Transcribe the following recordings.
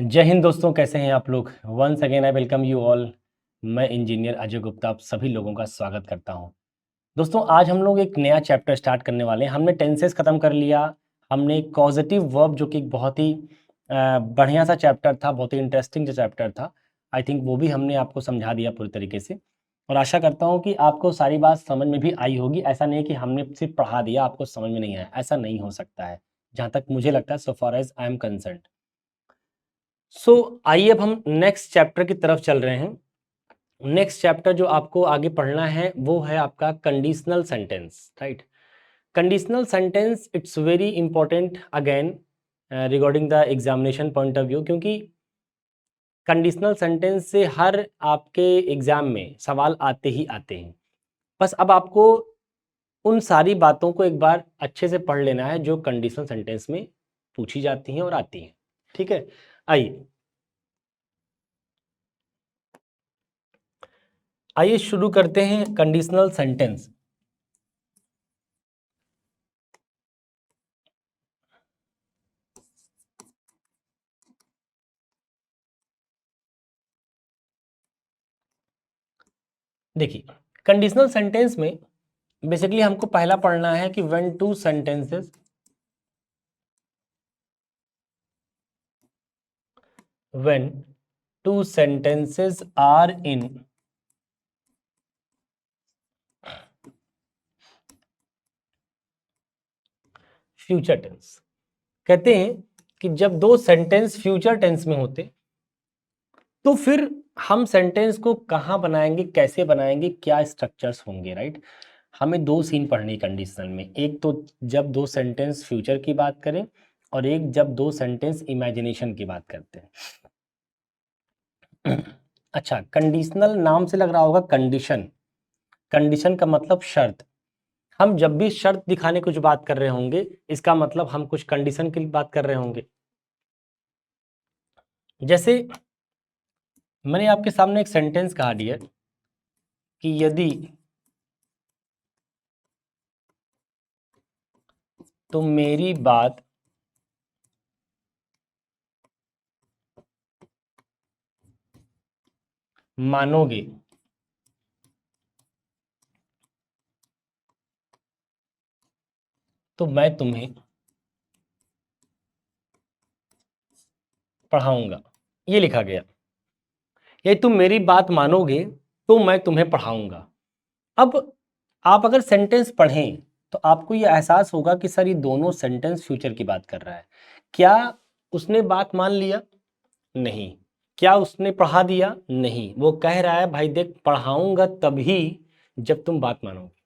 जय हिंद दोस्तों, कैसे हैं आप लोग। Once again I welcome you all. मैं इंजीनियर अजय गुप्ता आप सभी लोगों का स्वागत करता हूं। दोस्तों, आज हम लोग एक नया चैप्टर स्टार्ट करने वाले हैं। हमने टेंसेस खत्म कर लिया। हमने कॉजेटिव वर्ब जो कि एक बहुत ही बढ़िया सा चैप्टर था, बहुत ही इंटरेस्टिंग जो चैप्टर था, आई थिंक वो भी हमने आपको समझा दिया पूरी तरीके से। और आशा करता हूँ कि आपको सारी बात समझ में भी आई होगी। ऐसा नहीं कि हमने सिर्फ पढ़ा दिया आपको समझ में नहीं आया, ऐसा नहीं हो सकता है जहाँ तक मुझे लगता है, so far as I am concerned. आइए अब हम नेक्स्ट चैप्टर की तरफ चल रहे हैं। नेक्स्ट चैप्टर जो आपको आगे पढ़ना है वो है आपका conditional sentence, right. Conditional sentence it's very important again regarding the examination point of view, क्योंकि कंडीशनल सेंटेंस से हर आपके एग्जाम में सवाल आते ही आते हैं। बस अब आपको उन सारी बातों को एक बार अच्छे से पढ़ लेना है जो कंडीशनल सेंटेंस में पूछी जाती हैं और आती हैं। ठीक है, आइए आइए शुरू करते हैं कंडीशनल सेंटेंस। देखिए, कंडीशनल सेंटेंस में बेसिकली हमको पहला पढ़ना है कि when two sentences when two sentences are in future tense. कहते हैं कि जब दो सेंटेंस फ्यूचर टेंस में होते तो फिर हम सेंटेंस को कहाँ बनाएंगे, कैसे बनाएंगे, क्या स्ट्रक्चर्स होंगे, राइट। हमें दो सीन पढ़नी कंडीशनल में। एक तो जब दो सेंटेंस फ्यूचर की बात करें, और एक जब दो सेंटेंस इमेजिनेशन की बात करते हैं। अच्छा, कंडीशनल नाम से लग रहा होगा कंडीशन। कंडीशन का मतलब शर्त। हम जब भी शर्त दिखाने कुछ बात कर रहे होंगे, इसका मतलब हम कुछ कंडीशन की बात कर रहे होंगे। जैसे मैंने आपके सामने एक सेंटेंस कहा डियर कि यदि तुम मेरी बात मानोगे तो मैं तुम्हें पढ़ाऊंगा। ये लिखा गया, यदि तुम मेरी बात मानोगे तो मैं तुम्हें पढ़ाऊंगा। अब आप अगर सेंटेंस पढ़ें तो आपको ये एहसास होगा कि सर ये दोनों सेंटेंस फ्यूचर की बात कर रहा है। क्या उसने बात मान लिया? नहीं। क्या उसने पढ़ा दिया? नहीं। वो कह रहा है भाई देख, पढ़ाऊंगा तभी जब तुम बात मानोगे।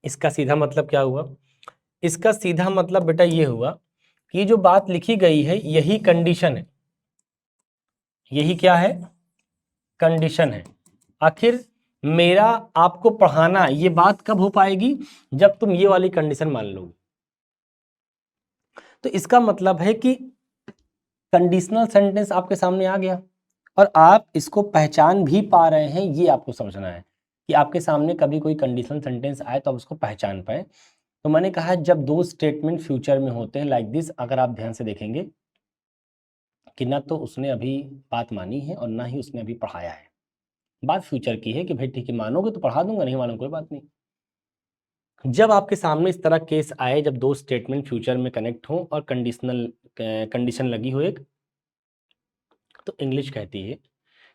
इसका सीधा मतलब क्या हुआ? इसका सीधा मतलब बेटा ये हुआ कि जो बात लिखी गई है यही कंडीशन है। यही क्या है? कंडीशन है। आखिर मेरा आपको पढ़ाना ये बात कब हो पाएगी? जब तुम ये वाली कंडीशन मान लोगे। तो इसका मतलब है कि कंडीशनल सेंटेंस आपके सामने आ गया और आप इसको पहचान भी पा रहे हैं। ये आपको समझना है कि आपके सामने कभी कोई कंडीशनल सेंटेंस आए तो आप उसको पहचान पाए। तो मैंने कहा जब दो स्टेटमेंट फ्यूचर में होते हैं लाइक दिस, अगर आप ध्यान से देखेंगे कि ना तो उसने अभी बात मानी है और ना ही उसने अभी पढ़ाया है। बात फ्यूचर की है कि भाई ठीक है, मानोगे तो पढ़ा दूंगा, नहीं मानो कोई बात नहीं। जब आपके सामने इस तरह केस आए, जब दो स्टेटमेंट फ्यूचर में कनेक्ट हो और कंडीशनल कंडीशन लगी हो एक, तो इंग्लिश कहती है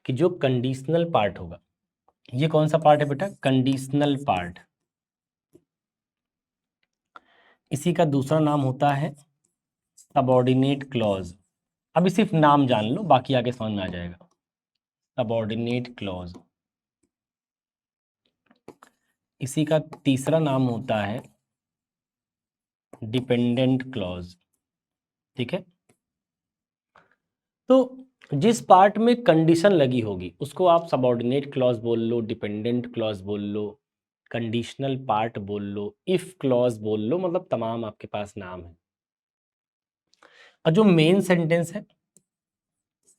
कि जो कंडीशनल पार्ट होगा, ये कौन सा पार्ट है बेटा? Conditional part. इसी का दूसरा नाम होता है सबऑर्डिनेट क्लॉज। अभी सिर्फ नाम जान लो, बाकी आगे समझ में आ जाएगा। Subordinate clause. इसी का तीसरा नाम होता है डिपेंडेंट क्लॉज। ठीक है, तो जिस पार्ट में कंडीशन लगी होगी उसको आप सबऑर्डिनेट क्लॉज बोल लो, डिपेंडेंट क्लॉज बोल लो, कंडीशनल पार्ट बोल लो, इफ क्लॉज बोल लो, मतलब तमाम आपके पास नाम है। और जो मेन सेंटेंस है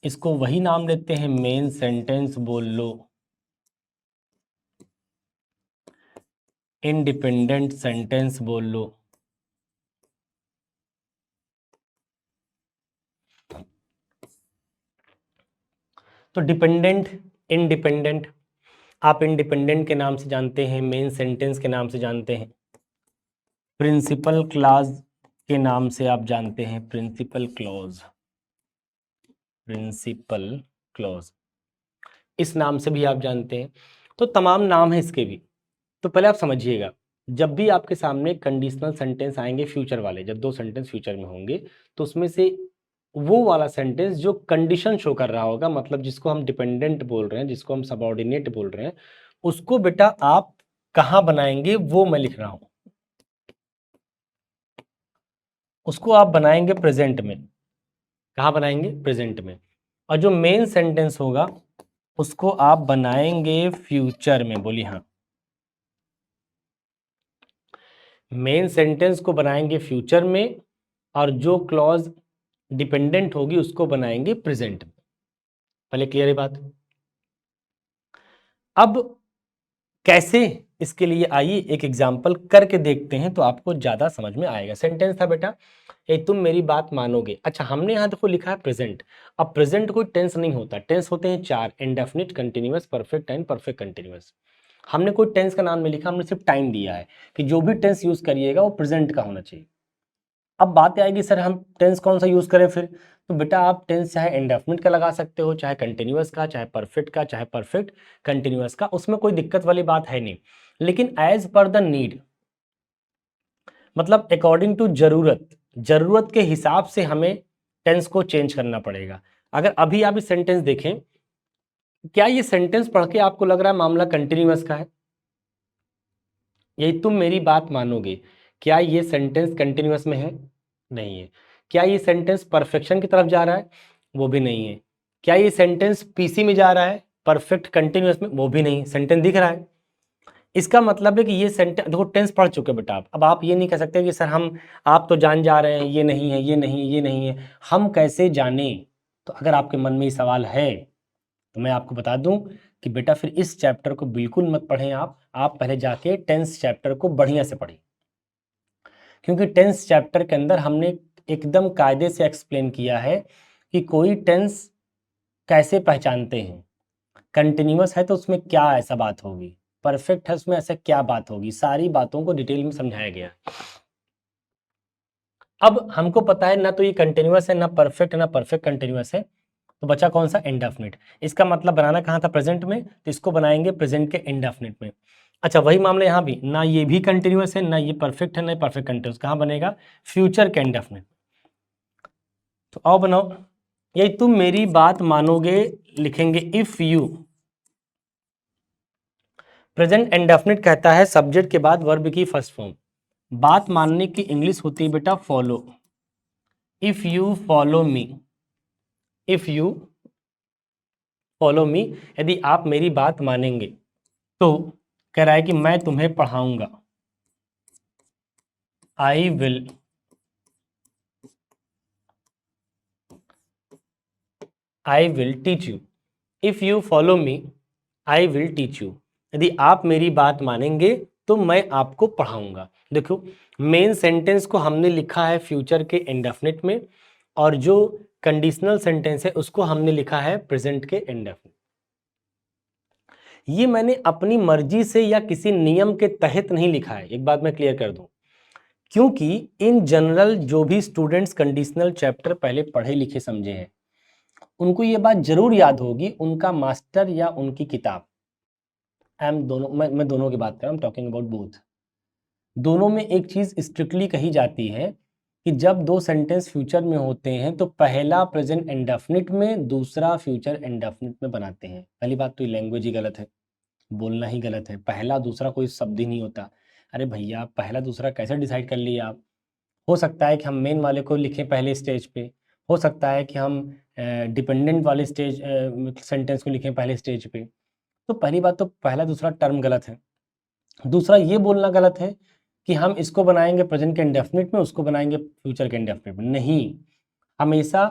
इसको वही नाम देते हैं मेन सेंटेंस बोल लो, इंडिपेंडेंट सेंटेंस बोल लो। तो डिपेंडेंट, इंडिपेंडेंट, आप इंडिपेंडेंट के नाम से जानते हैं, मेन सेंटेंस के नाम से जानते हैं, प्रिंसिपल क्लॉज के नाम से आप जानते हैं, प्रिंसिपल क्लॉज, प्रिंसिपल क्लॉज इस नाम से भी आप जानते हैं। तो तमाम नाम है इसके भी। तो पहले आप समझिएगा, जब भी आपके सामने कंडीशनल सेंटेंस आएंगे फ्यूचर वाले, जब दो सेंटेंस फ्यूचर में होंगे, तो उसमें से वो वाला सेंटेंस जो कंडीशन शो कर रहा होगा, मतलब जिसको हम डिपेंडेंट बोल रहे हैं, जिसको हम सबऑर्डिनेट बोल रहे हैं, उसको बेटा आप कहाँ बनाएंगे वो मैं लिख रहा हूं। उसको आप बनाएंगे प्रेजेंट में। कहाँ बनाएंगे? प्रेजेंट में। और जो मेन सेंटेंस होगा उसको आप बनाएंगे फ्यूचर में। बोलिए हाँ, मेन सेंटेंस को बनाएंगे फ्यूचर में, और जो क्लॉज डिपेंडेंट होगी उसको बनाएंगे प्रेजेंट में। पहले क्लियर है बात? अब कैसे, इसके लिए आइए एक एग्जाम्पल करके देखते हैं तो आपको ज्यादा समझ में आएगा। सेंटेंस था बेटा, ये तुम मेरी बात मानोगे। अच्छा, हमने यहाँ देखो लिखा है प्रेजेंट। अब प्रेजेंट कोई टेंस नहीं होता, टेंस होते हैं चार, indefinite, continuous, perfect and perfect continuous. हमने कोई टेंस का नाम नहीं लिखा, हमने सिर्फ टाइम दिया है कि जो भी टेंस यूज करिएगा वो प्रेजेंट का होना चाहिए। अब बात आएगी सर हम टेंस कौन सा यूज करें फिर? तो बेटा आप टेंस चाहे इंडेफिनिट का लगा सकते हो, चाहे कंटिन्यूअस का, चाहे परफेक्ट का, चाहे परफेक्ट कंटिन्यूअस का, उसमें कोई दिक्कत वाली बात है नहीं। लेकिन एज पर द नीड, मतलब अकॉर्डिंग टू जरूरत, जरूरत के हिसाब से हमें टेंस को चेंज करना पड़ेगा। अगर अभी आप इस सेंटेंस देखें, क्या ये सेंटेंस पढ़ के आपको लग रहा है मामला कंटिन्यूअस का है? यही तुम मेरी बात मानोगे, क्या ये सेंटेंस कंटिन्यूअस में है? नहीं है। क्या ये सेंटेंस परफेक्शन की तरफ जा रहा है? वो भी नहीं है। क्या ये सेंटेंस पीसी में जा रहा है, परफेक्ट कंटिन्यूअस में? वो भी नहीं। सेंटेंस दिख रहा है। इसका मतलब है कि ये सेंटेंस देखो, टेंस पढ़ चुके बेटा आप। अब आप ये नहीं कह सकते कि सर हम, आप तो जान जा रहे हैं ये नहीं है, ये नहीं है, ये नहीं है, हम कैसे जाने? तो अगर आपके मन में ये सवाल है तो मैं आपको बता दूं कि बेटा फिर इस चैप्टर को बिल्कुल मत पढ़ें आप पहले जाके टेंस चैप्टर को बढ़िया से पढ़ें। क्योंकि टेंस चैप्टर के अंदर हमने एकदम कायदे से एक्सप्लेन किया है कि कोई टेंस कैसे पहचानते हैं, कंटिन्यूअस है तो उसमें क्या ऐसा बात होगी, परफेक्ट है उसमें ऐसा क्या बात होगी, सारी बातों को डिटेल में समझाया गया। अब हमको पता है ना तो ये कंटिन्यूअस है, ना परफेक्ट है, ना परफेक्ट कंटिन्यूअस है, तो बचा कौन सा? इंडेफिनिट। इसका मतलब बनाना कहाँ था? प्रेजेंट में, तो इसको बनाएंगे प्रेजेंट के इंडेफिनिट में। अच्छा, वही मामला यहाँ भी, ना ये भी कंटिन्यूअस है, ना ये परफेक्ट है, ना ये परफेक्ट कंटिन्यूअस, कहाँ बनेगा? फ्यूचर के इंडेफिनिट। तो आओ बनाओ, यही तुम मेरी बात मानोगे लिखेंगे इफ यू। प्रेजेंट इंडेफिनिट कहता है सब्जेक्ट के बाद वर्ब की फर्स्ट फॉर्म। बात मानने की इंग्लिश होती है बेटा follow. If you follow me, if you follow मी, यदि आप मेरी बात मानेंगे, तो कह रहा है कि मैं तुम्हें पढ़ाऊंगा। I will, I will teach you. If you follow me, I will teach you. यदि आप मेरी बात मानेंगे तो मैं आपको पढ़ाऊंगा। देखो, मेन सेंटेंस को हमने लिखा है फ्यूचर के इंडेफिनिट में, और जो कंडीशनल सेंटेंस है उसको हमने लिखा है प्रेजेंट के इंडेफिनिट। ये मैंने अपनी मर्जी से या किसी नियम के तहत नहीं लिखा है, एक बात मैं क्लियर कर दूं। क्योंकि इन जनरल जो भी स्टूडेंट्स कंडीशनल चैप्टर पहले पढ़े लिखे समझे हैं, उनको ये बात जरूर याद होगी, उनका मास्टर या उनकी किताब, दोनों, मैं दोनों की बात कर रहा हूँ, टॉकिंग अबाउट बोथ। दोनों में एक चीज स्ट्रिक्टली कही जाती है कि जब दो सेंटेंस फ्यूचर में होते हैं तो पहला प्रेजेंट इंडेफिनिट में, दूसरा फ्यूचर इंडेफिनिट में बनाते हैं। पहली बात तो ये लैंग्वेज ही गलत है, बोलना ही गलत है। पहला दूसरा कोई शब्द ही नहीं होता। अरे भैया, पहला दूसरा कैसे डिसाइड कर लिए आप? हो सकता है कि हम मेन वाले को लिखें पहले स्टेज पे, हो सकता है कि हम डिपेंडेंट वाले स्टेज सेंटेंस को लिखें पहले स्टेज पे। तो पहली बात तो पहला दूसरा टर्म गलत है। दूसरा ये बोलना गलत है कि हम इसको बनाएंगे प्रेजेंट के इंडेफिनिट में, उसको बनाएंगे फ्यूचर के इंडेफिनिट में। नहीं, हमेशा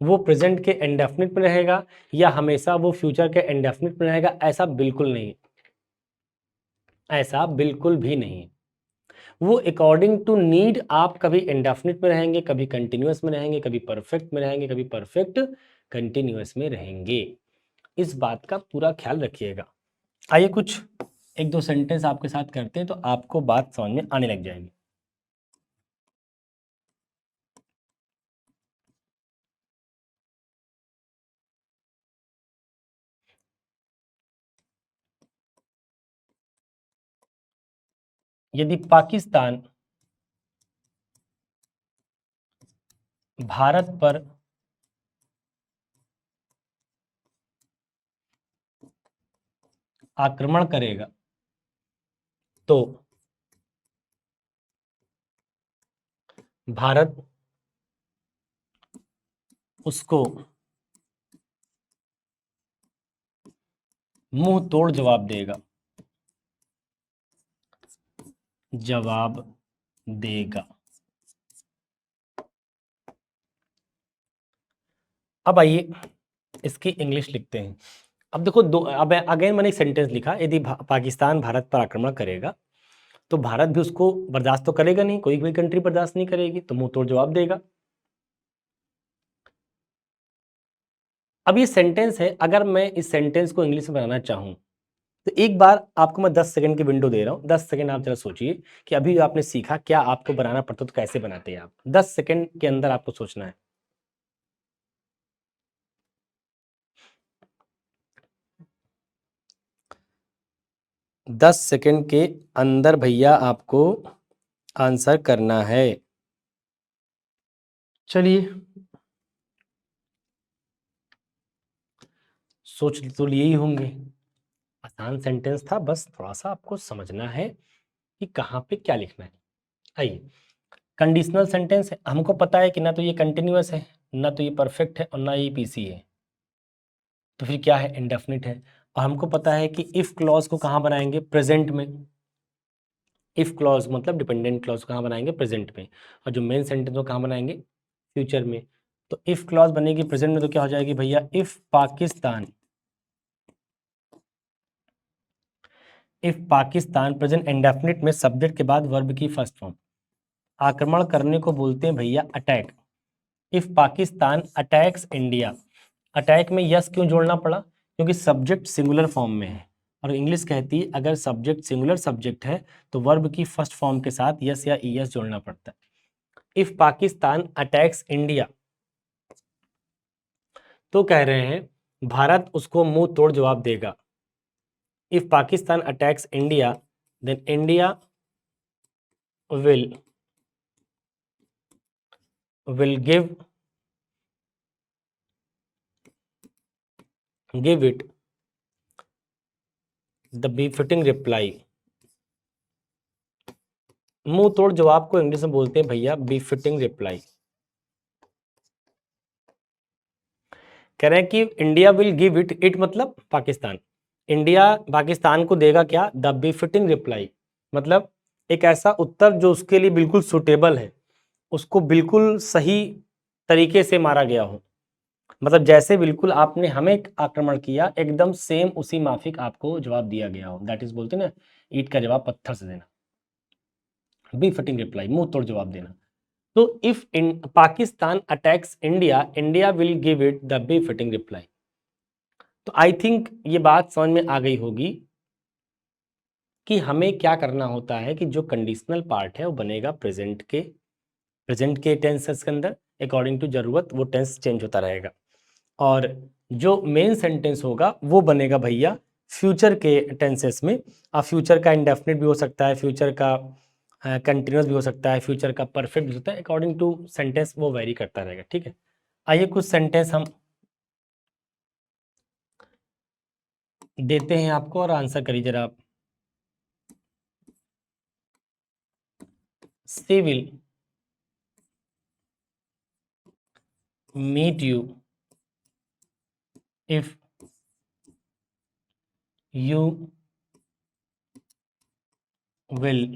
वो प्रेजेंट के इंडेफिनिट में रहेगा या हमेशा वो फ्यूचर के इंडेफिनिट में रहेगा, ऐसा बिल्कुल नहीं, ऐसा बिल्कुल भी नहीं। वो अकॉर्डिंग टू नीड आप कभी इंडेफिनिट में रहेंगे, कभी कंटिन्यूअस में रहेंगे, कभी परफेक्ट में रहेंगे, कभी परफेक्ट कंटिन्यूअस में रहेंगे। इस बात का पूरा ख्याल रखिएगा। आइए कुछ एक दो सेंटेंस आपके साथ करते हैं तो आपको बात समझ में आने लग जाएगी। यदि पाकिस्तान भारत पर आक्रमण करेगा तो भारत उसको मुंह तोड़ जवाब देगा। जवाब देगा। अब आइए इसकी इंग्लिश लिखते हैं। अब देखो दो, अब अगेन मैंने एक सेंटेंस लिखा, यदि पाकिस्तान भारत पर आक्रमण करेगा तो भारत भी उसको बर्दाश्त तो करेगा नहीं, कोई कोई कंट्री बर्दाश्त नहीं करेगी, तो मुंह तोड़ जवाब देगा। अब ये सेंटेंस है, अगर मैं इस सेंटेंस को इंग्लिश में बनाना चाहूं तो एक बार आपको मैं 10 सेकंड की विंडो दे रहा हूं। 10 सेकंड आप जरा सोचिए कि अभी आपने सीखा, क्या आपको बनाना पड़ता तो कैसे बनाते हैं आप। 10 सेकंड के अंदर आपको सोचना है। दस सेकंड के अंदर भैया आपको आंसर करना है। चलिए सोच तो लिए ही होंगे, आसान सेंटेंस था, बस थोड़ा सा आपको समझना है कि कहाँ पे क्या लिखना है। आइए, कंडीशनल सेंटेंस है, हमको पता है कि ना तो ये कंटिन्यूअस है, ना तो ये परफेक्ट है और ना ये पीसी है, तो फिर क्या है, इंडेफिनिट है। और हमको पता है कि इफ क्लॉज को कहाँ बनाएंगे, प्रेजेंट में। इफ क्लॉज मतलब डिपेंडेंट क्लॉज कहाँ बनाएंगे, प्रेजेंट में। और जो मेन सेंटेंस वो कहाँ बनाएंगे, फ्यूचर में। तो इफ क्लॉज बनेगी प्रेजेंट में तो क्या हो जाएगी भैया, इफ पाकिस्तान प्रेजेंट इंडेफिनिट में सब्जेक्ट के बाद वर्ब की फर्स्ट फॉर्म। आक्रमण करने को बोलते हैं भैया attack. If Pakistan attacks India, attack में यस क्यों जोड़ना पड़ा, क्योंकि सब्जेक्ट सिंगुलर फॉर्म में है और इंग्लिश कहती है अगर सब्जेक्ट सिंगुलर सब्जेक्ट है तो वर्ब की फर्स्ट फॉर्म के साथ यस या ईएस जोड़ना पड़ता है। इफ पाकिस्तान अटैक्स इंडिया, तो कह रहे हैं भारत उसको मुंह तोड़ जवाब देगा। If Pakistan attacks India then India will give it the befitting reply। मुंह तोड़ जवाब को इंग्लिश में बोलते हैं भैया befitting reply। कह रहे हैं कि इंडिया विल गिव इट मतलब पाकिस्तान, इंडिया पाकिस्तान को देगा क्या, द befitting reply, मतलब एक ऐसा उत्तर जो उसके लिए बिल्कुल सुटेबल है, उसको बिल्कुल सही तरीके से मारा गया हो, मतलब जैसे बिल्कुल आपने हमें आक्रमण किया एकदम सेम उसी माफिक आपको जवाब दिया गया हो। दैट इज बोलते हैं ना, ईंट का जवाब पत्थर से देना, बी फिटिंग रिप्लाई, मुंह तोड़ जवाब देना। तो if in Pakistan attacks India, India will give it the befitting reply. तो आई थिंक ये बात समझ में आ गई होगी कि हमें क्या करना होता है कि जो कंडीशनल पार्ट है वो बनेगा प्रेजेंट के टेंसेस के अंदर, अकॉर्डिंग टू जरूरत वो टेंस चेंज होता रहेगा। और जो मेन सेंटेंस होगा वो बनेगा भैया फ्यूचर के टेंसेस में। अब फ्यूचर का इंडेफिनिट भी हो सकता है, फ्यूचर का कंटिन्यूस भी हो सकता है, फ्यूचर का परफेक्ट भी होता है, अकॉर्डिंग टू सेंटेंस वो वेरी करता रहेगा। ठीक है, आइए कुछ सेंटेंस हम देते हैं आपको और आंसर करिए जरा आप। She will meet you if you will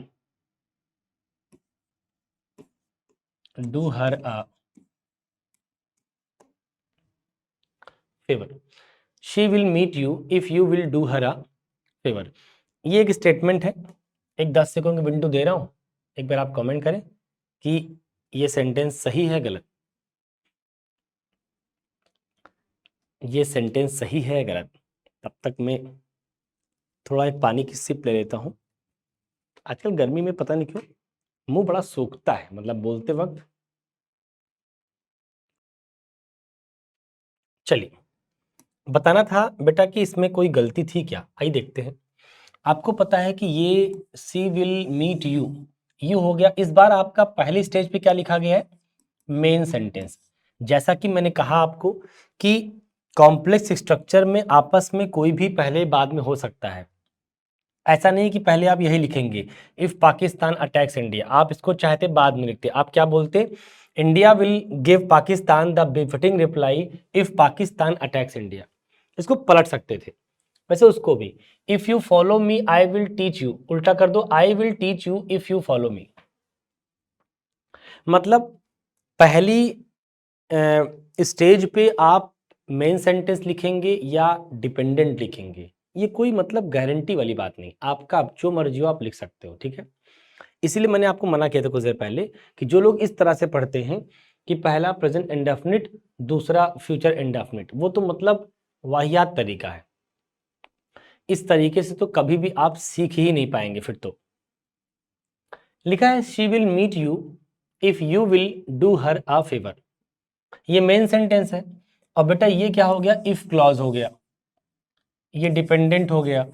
do her a favor। she will meet you if you will do her a favor। ये एक स्टेटमेंट है, एक 10 सेकंड की विंडो दे रहा हूं, एक बार आप कमेंट करें कि ये सेंटेंस सही है गलत। ये सेंटेंस सही है गलत, तब तक मैं थोड़ा एक पानी की सिप ले लेता हूँ। आजकल गर्मी में पता नहीं क्यों मुंह बड़ा सूखता है, मतलब बोलते वक्त। चलिए, बताना था बेटा कि इसमें कोई गलती थी क्या, आइए देखते हैं। आपको पता है कि ये सी विल मीट यू, यू हो गया। इस बार आपका पहली स्टेज पे क्या लिखा गया है, मेन सेंटेंस। जैसा कि मैंने कहा आपको कि कॉम्प्लेक्स स्ट्रक्चर में आपस में कोई भी पहले बाद में हो सकता है। ऐसा नहीं कि पहले आप यही लिखेंगे इफ पाकिस्तान अटैक्स इंडिया, आप इसको चाहते बाद में लिखते, आप क्या बोलते, India will give Pakistan the befitting reply if Pakistan attacks India. इसको पलट सकते थे। वैसे उसको भी if you follow me I will teach you, उल्टा कर दो, आई will teach you if you follow मी। मतलब पहली स्टेज पे आप मेन सेंटेंस लिखेंगे या डिपेंडेंट लिखेंगे, ये कोई मतलब गारंटी वाली बात नहीं, आपका जो मर्जी हो आप लिख सकते हो, ठीक है। इसीलिए मैंने आपको मना किया था कुछ देर पहले कि जो लोग इस तरह से पढ़ते हैं कि पहला प्रेजेंट इंडेफिनिट दूसरा फ्यूचर इंडेफिनिट, वो तो मतलब वाहियात तरीका है। इस तरीके से तो कभी भी आप सीख ही नहीं पाएंगे फिर तो। लिखा है she will meet you if you will do her a favour, ये मेन सेंटेंस है। और बेटा ये क्या हो गया, इफ क्लॉज हो गया, ये डिपेंडेंट हो गया।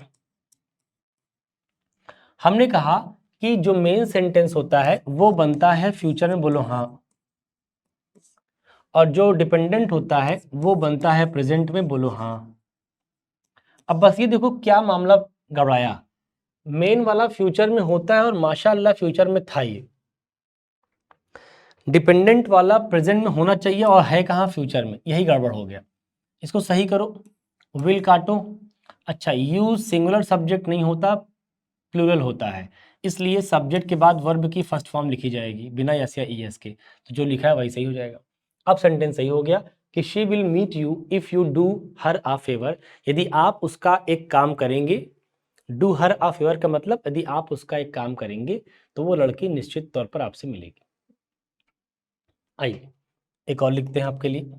हमने कहा कि जो मेन सेंटेंस होता है वो बनता है फ्यूचर में, बोलो हाँ, और जो डिपेंडेंट होता है वो बनता है प्रेजेंट में, बोलो हाँ। अब बस ये देखो क्या मामला गड़बड़ाया, मेन वाला फ्यूचर में होता है और माशाअल्लाह फ्यूचर में था ये, डिपेंडेंट वाला प्रेजेंट में होना चाहिए और है कहाँ, फ्यूचर में, यही गड़बड़ हो गया। इसको सही करो, विल काटो। अच्छा, यूज सिंगुलर सब्जेक्ट नहीं होता, प्लूरल होता है, इसलिए सब्जेक्ट के बाद वर्ब की फर्स्ट फॉर्म लिखी जाएगी बिना यस या ईएस के, तो जो लिखा है वही सही हो जाएगा। अब सेंटेंस सही हो गया कि she will meet you if you do her a favour, यदि आप उसका एक काम करेंगे। डू हर अ फेवर का मतलब यदि आप उसका एक काम करेंगे तो वो लड़की निश्चित तौर पर आपसे मिलेगी। आइए एक और लिखते हैं आपके लिए।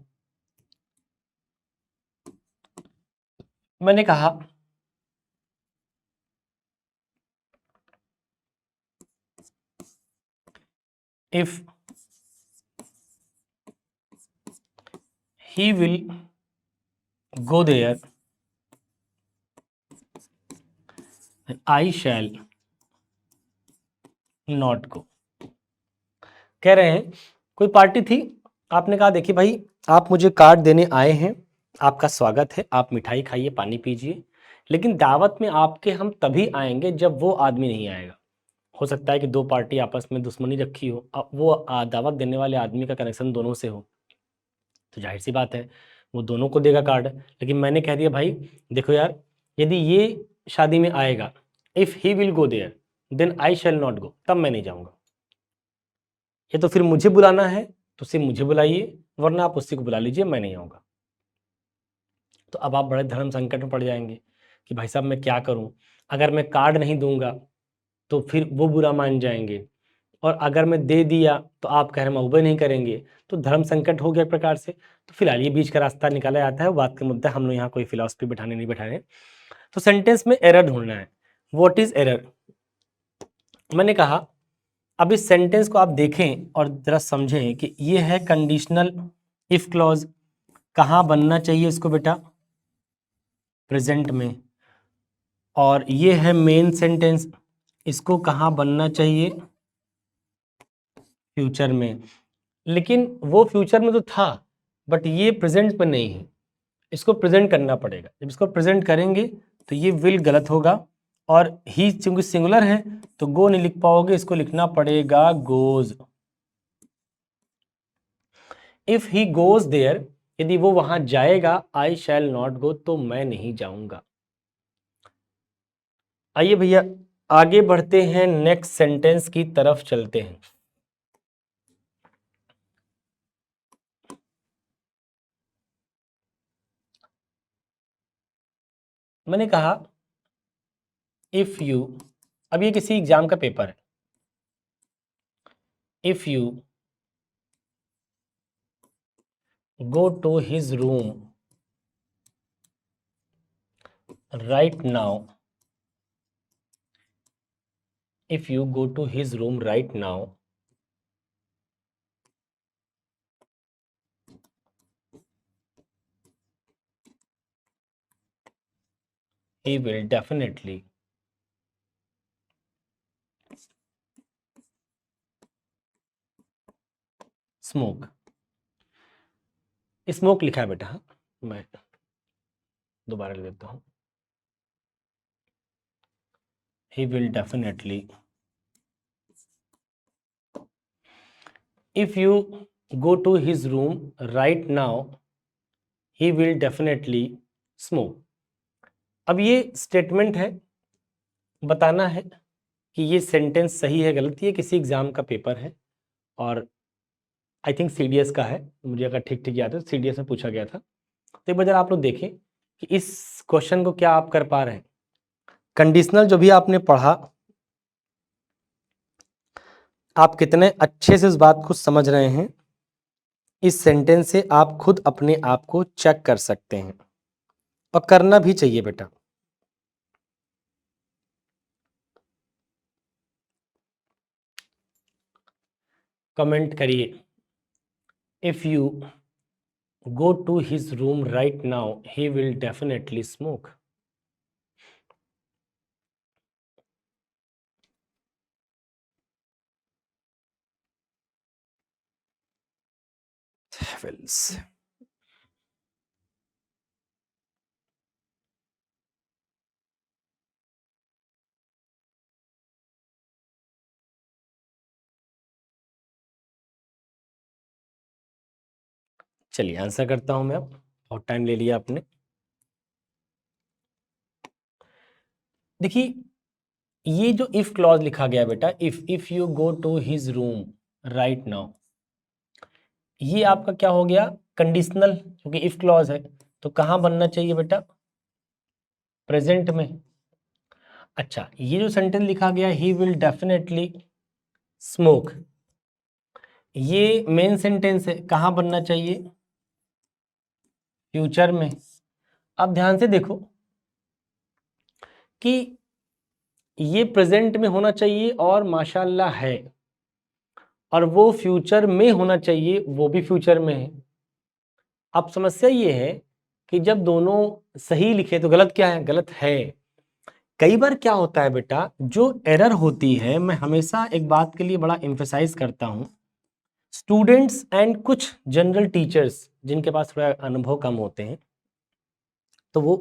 मैंने कहा if he will go there I shall not go। कह रहे हैं कोई पार्टी थी, आपने कहा देखिए भाई आप मुझे कार्ड देने आए हैं, आपका स्वागत है, आप मिठाई खाइए पानी पीजिए, लेकिन दावत में आपके हम तभी आएंगे जब वो आदमी नहीं आएगा। हो सकता है कि दो पार्टी आपस में दुश्मनी रखी हो, अब वो दावत देने वाले आदमी का कनेक्शन दोनों से हो, तो जाहिर सी बात है वो दोनों को देगा कार्ड। लेकिन मैंने कह दिया भाई देखो यार, यदि ये शादी में आएगा, if he will go there then I shall not go, तब मैं नहीं जाऊंगा। ये तो फिर मुझे बुलाना है तो सिर्फ मुझे बुलाइए, वरना आप उसी को बुला लीजिए, मैं नहीं आऊँगा। तो अब आप बड़े धर्म संकट में पड़ जाएंगे कि भाई साहब मैं क्या करूँ, अगर मैं कार्ड नहीं दूंगा तो फिर वो बुरा मान जाएंगे, और अगर मैं दे दिया तो आप कह रहे मकबूल नहीं करेंगे, तो धर्म संकट हो गया एक प्रकार से। तो फिलहाल ये बीच का रास्ता निकाला जाता है, वो बात का मुद्दा, हम लोग यहाँ कोई फिलॉसफी बैठाने नहीं बैठा रहे। तो सेंटेंस में एरर ढूंढना है, व्हाट इज एरर। मैंने कहा अब इस सेंटेंस को आप देखें और जरा समझें कि ये है कंडीशनल इफ क्लॉज, कहाँ बनना चाहिए इसको बेटा, प्रेजेंट में, और ये है मेन सेंटेंस, इसको कहाँ बनना चाहिए, फ्यूचर में। लेकिन वो फ्यूचर में तो था बट ये प्रेजेंट में नहीं है, इसको प्रेजेंट करना पड़ेगा। जब इसको प्रेजेंट करेंगे तो ये विल गलत होगा, और ही चूंकि सिंगुलर है तो गो नहीं लिख पाओगे, इसको लिखना पड़ेगा goes. If he goes there, यदि वो वहां जाएगा, आई शैल नॉट गो, तो मैं नहीं जाऊंगा। आइए भैया आगे बढ़ते हैं, नेक्स्ट सेंटेंस की तरफ चलते हैं। मैंने कहा इफ यू, अब ये किसी एग्जाम का पेपर है, if you go to his room right now, if you go to his room right now, he will definitely smoke. Smoke लिखा है बेटा, हाँ मैं दोबारा लिख देता हूँ। He will definitely, if you go to his room right now, he will definitely smoke. अब ये स्टेटमेंट है, बताना है कि ये सेंटेंस सही है गलत। ये किसी एग्जाम का पेपर है और आई थिंक सीडीएस का है, मुझे अगर ठीक ठीक याद है सीडीएस में पूछा गया था। तो एक बार जरा आप लोग देखें कि इस क्वेश्चन को क्या आप कर पा रहे हैं। कंडीशनल जो भी आपने पढ़ा, आप कितने अच्छे से इस बात को समझ रहे हैं, इस सेंटेंस से आप खुद अपने आप को चेक कर सकते हैं और करना भी चाहिए बेटा। कमेंट करिए, if you go to his room right now, he will definitely smoke. Heavens. चलिए आंसर करता हूं मैं अब, बहुत टाइम ले लिया आपने। देखिए ये जो इफ क्लॉज लिखा गया बेटा, if you go to his room right now, ये आपका क्या हो गया, कंडीशनल, क्योंकि इफ क्लॉज है तो कहां बनना चाहिए बेटा, प्रेजेंट में। अच्छा, ये जो सेंटेंस लिखा गया ही विल डेफिनेटली स्मोक, ये मेन सेंटेंस है, कहां बनना चाहिए, फ्यूचर में। अब ध्यान से देखो कि ये प्रेजेंट में होना चाहिए और माशाल्लाह है, और वो फ्यूचर में होना चाहिए, वो भी फ्यूचर में है। अब समस्या ये है कि जब दोनों सही लिखे तो गलत क्या है, गलत है। कई बार क्या होता है बेटा, जो एरर होती है, मैं हमेशा एक बात के लिए बड़ा एम्फेसाइज करता हूं, स्टूडेंट्स एंड कुछ जनरल टीचर्स जिनके पास थोड़ा अनुभव कम होते हैं, तो वो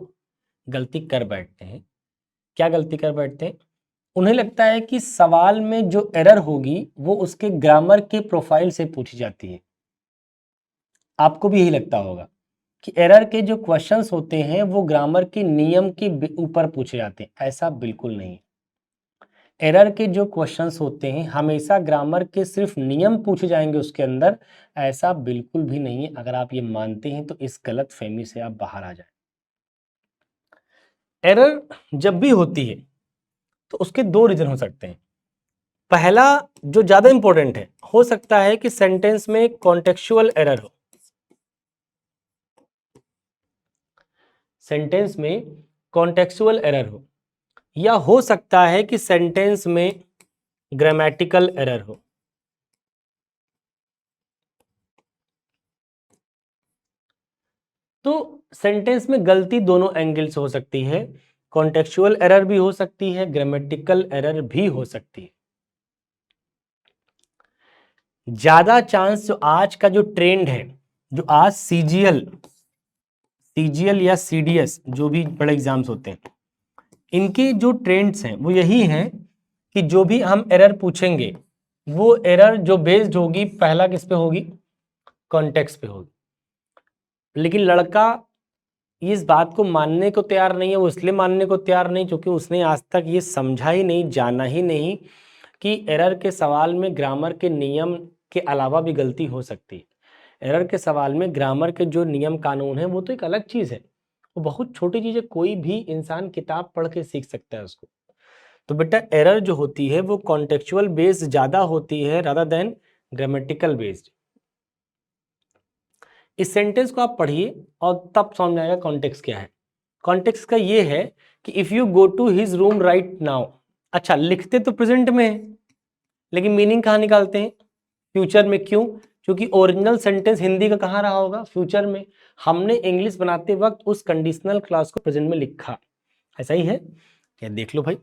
गलती कर बैठते हैं। क्या गलती कर बैठते हैं, उन्हें लगता है कि सवाल में जो एरर होगी वो उसके ग्रामर के प्रोफाइल से पूछी जाती है। आपको भी यही लगता होगा कि एरर के जो क्वेश्चंस होते हैं वो ग्रामर के नियम के ऊपर पूछे जाते हैं। ऐसा बिल्कुल नहीं है। एरर के जो क्वेश्चंस होते हैं हमेशा ग्रामर के सिर्फ नियम पूछे जाएंगे उसके अंदर, ऐसा बिल्कुल भी नहीं है। अगर आप ये मानते हैं तो इस गलत फहमी से आप बाहर आ जाए। एरर जब भी होती है तो उसके दो रीजन हो सकते हैं। पहला जो ज्यादा इंपॉर्टेंट है, हो सकता है कि सेंटेंस में कॉन्टेक्चुअल एरर हो, सेंटेंस में कॉन्टेक्चुअल एरर हो, या हो सकता है कि सेंटेंस में ग्रामेटिकल एरर हो। तो सेंटेंस में गलती दोनों एंगल से हो सकती है, कॉन्टेक्चुअल एरर भी हो सकती है, ग्रामेटिकल एरर भी हो सकती है। ज्यादा चांस जो आज का जो ट्रेंड है, जो आज सीजीएल या सीडीएस जो भी बड़े एग्जाम्स होते हैं, इनके जो ट्रेंड्स हैं वो यही हैं कि जो भी हम एरर पूछेंगे वो एरर जो बेस्ड होगी पहला किस पे होगी, कॉन्टेक्स्ट पे होगी। लेकिन लड़का इस बात को मानने को तैयार नहीं है। वो इसलिए मानने को तैयार नहीं क्योंकि उसने आज तक ये समझा ही नहीं, जाना ही नहीं कि एरर के सवाल में ग्रामर के नियम के अलावा भी गलती हो सकती है। एरर के सवाल में ग्रामर के जो नियम कानून है वो तो एक अलग चीज़ है, वो बहुत छोटी चीज़ है, कोई भी इंसान किताब पढ़ के सीख सकता है उसको। तो बेटा एरर जो होती है वो कॉन्टेक्चुअल बेस्ड ज़्यादा होती है रादर देन ग्रामेटिकल बेस्ड। इस सेंटेंस को आप पढ़िए और तब समझ आएगा कॉन्टेक्स्ट क्या है। कॉन्टेक्स्ट का ये है कि if you go to his room right now, अच्छा लिखते तो प्रेजेंट में है लेकिन मीनिंग कहाँ निकालते हैं, फ्यूचर में। क्यों? क्योंकि ओरिजिनल सेंटेंस हिंदी का कहाँ रहा होगा, फ्यूचर में। हमने इंग्लिश बनाते वक्त उस कंडीशनल क्लास को प्रेजेंट में लिखा, ऐसा ही है क्या? देख लो भाई,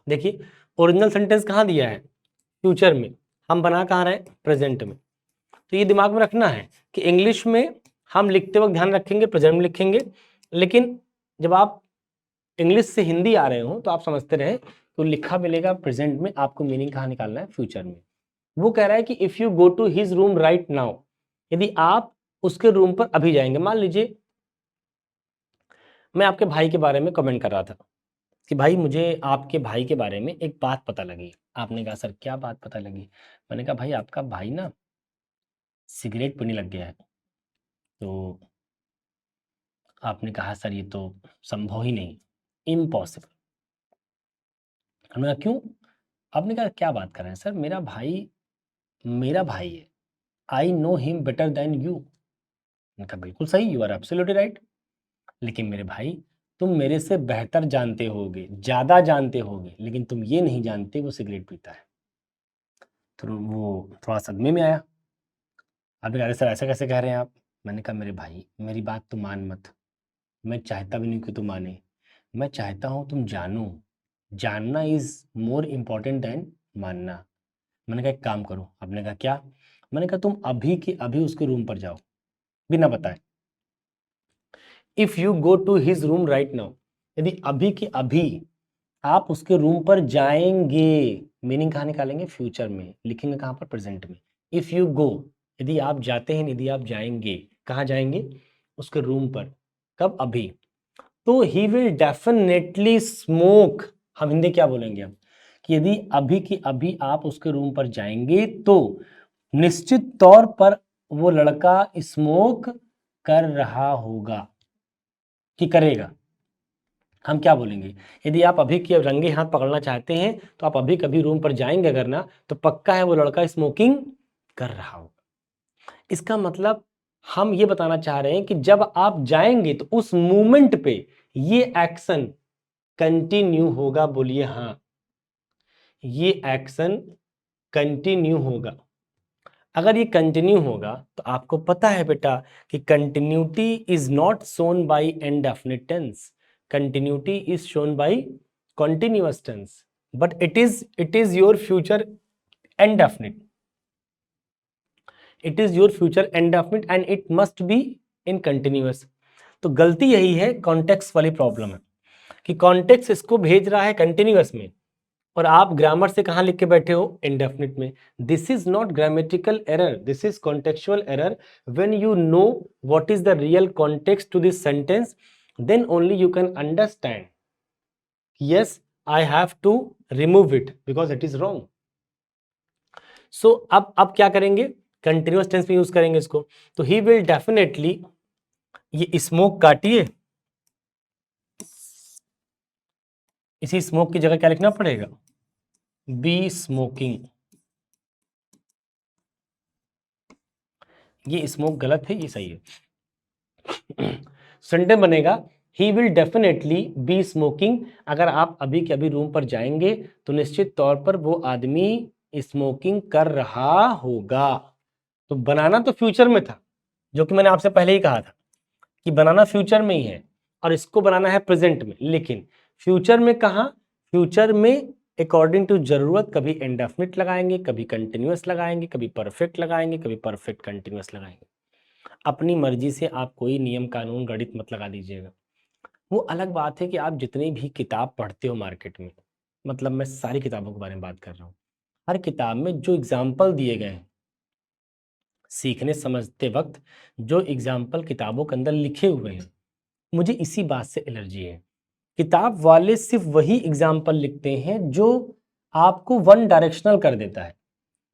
देखिए ओरिजिनल सेंटेंस कहाँ दिया है, फ्यूचर में, हम बना कहाँ रहे, प्रेजेंट में। तो ये दिमाग में रखना है कि इंग्लिश में हम लिखते वक्त ध्यान रखेंगे प्रेजेंट में लिखेंगे, लेकिन जब आप इंग्लिश से हिंदी आ रहे हो तो आप समझते रहे तो लिखा मिलेगा प्रेजेंट में, आपको मीनिंग कहाँ निकालना है, फ्यूचर में। वो कह रहा है कि if you go to his room right now, यदि आप उसके रूम पर अभी जाएंगे, मान लीजिए मैं आपके भाई के बारे में कमेंट कर रहा था कि भाई मुझे आपके भाई के बारे में एक बात पता लगी। आपने कहा सर क्या बात पता लगी? मैंने कहा भाई आपका भाई ना सिगरेट पीने लग गया है। तो आपने कहा सर ये तो संभव ही नहीं, इम्पॉसिबल। हमने कहा क्यों? आपने कहा क्या बात कर रहे हैं सर, मेरा भाई है, I know him better than you. मैंने कहा बिल्कुल सही, यू आर एब्सोल्युटली राइट, लेकिन मेरे भाई तुम मेरे से बेहतर जानते होगे, ज़्यादा जानते होगे, लेकिन तुम ये नहीं जानते वो सिगरेट पीता है। तो वो थोड़ा सदमे में आया। आपने कहा अरे सर ऐसा कैसे कह रहे हैं आप? मैंने कहा मेरे भाई मेरी बात तो मान मत, मैं चाहता भी नहीं कि तुम माने, मैं चाहता हूँ तुम जानो, जानना इज मोर इम्पॉर्टेंट देन मानना। मैंने कहा एक काम करो। आपने कहा क्या? मैंने कहा तुम अभी के अभी उसके रूम पर जाओ बिना बताए। If you go to his room right now, यदि अभी के अभी आप उसके रूम पर जाएंगे, मीनिंग कहाँ निकालेंगे, फ्यूचर में, लिखेंगे कहाँ पर, प्रेजेंट में। इफ यू गो, यदि आप जाते हैं, यदि आप जाएंगे, कहाँ जाएंगे, उसके रूम पर, कब, अभी, तो ही विल डेफिनेटली स्मोक। हम हिंदी क्या बोलेंगे अब, कि यदि अभी की अभी आप उसके रूम पर जाएंगे तो निश्चित तौर पर वो लड़का स्मोक कर रहा होगा, कि करेगा। हम क्या बोलेंगे, यदि आप अभी के रंगे हाथ पकड़ना चाहते हैं तो आप अभी कभी रूम पर जाएंगे अगर ना, तो पक्का है वो लड़का स्मोकिंग कर रहा होगा। इसका मतलब हम ये बताना चाह रहे हैं कि जब आप जाएंगे तो उस मोमेंट पे ये एक्शन कंटिन्यू होगा। बोलिए हाँ, ये एक्शन कंटिन्यू होगा। अगर ये कंटिन्यू होगा तो आपको पता है बेटा कि continuity is not shown by indefinite tense, continuity is shown by continuous tense, but it is your future indefinite, it is your future indefinite and it must be in continuous. तो गलती यही है, कॉन्टेक्स्ट वाली problem है कि context इसको भेज रहा है कंटिन्यूअस में और आप ग्रामर से कहाँ लिख के बैठे हो, इंडेफिनिट में। This is not grammatical error, this is contextual error. When you know what is the real context to this sentence, then only you can understand, yes I have to remove it because it is wrong. So अब क्या करेंगे, continuous tense में use करेंगे इसको। तो he will definitely, ये smoke काटिए, इसी smoke की जगह क्या लिखना पड़ेगा, बी स्मोकिंग। ये स्मोक गलत है, ये सही है। सेंटेंस बनेगा he will definitely be smoking. अगर आप अभी के अभी रूम पर जाएंगे तो निश्चित तौर पर वो आदमी स्मोकिंग कर रहा होगा। तो बनाना तो फ्यूचर में था, जो कि मैंने आपसे पहले ही कहा था कि बनाना फ्यूचर में ही है और इसको बनाना है प्रेजेंट में। लेकिन फ्यूचर में कहाँ, फ्यूचर में अकॉर्डिंग टू जरूरत कभी इंडेफिनिट लगाएंगे, कभी कंटिन्यूअस लगाएंगे, कभी परफेक्ट लगाएंगे, कभी परफेक्ट कंटिन्यूअस लगाएंगे। अपनी मर्जी से आप कोई नियम कानून गणित मत लगा दीजिएगा। वो अलग बात है कि आप जितनी भी किताब पढ़ते हो मार्केट में, मतलब मैं सारी किताबों के बारे में बात कर रहा हूँ, हर किताब में जो एग्जाम्पल दिए गए हैं सीखने समझते वक्त, जो एग्जाम्पल किताबों के अंदर लिखे हुए हैं, मुझे इसी बात से एलर्जी है। किताब वाले सिर्फ वही एग्जाम्पल लिखते हैं जो आपको वन डायरेक्शनल कर देता है।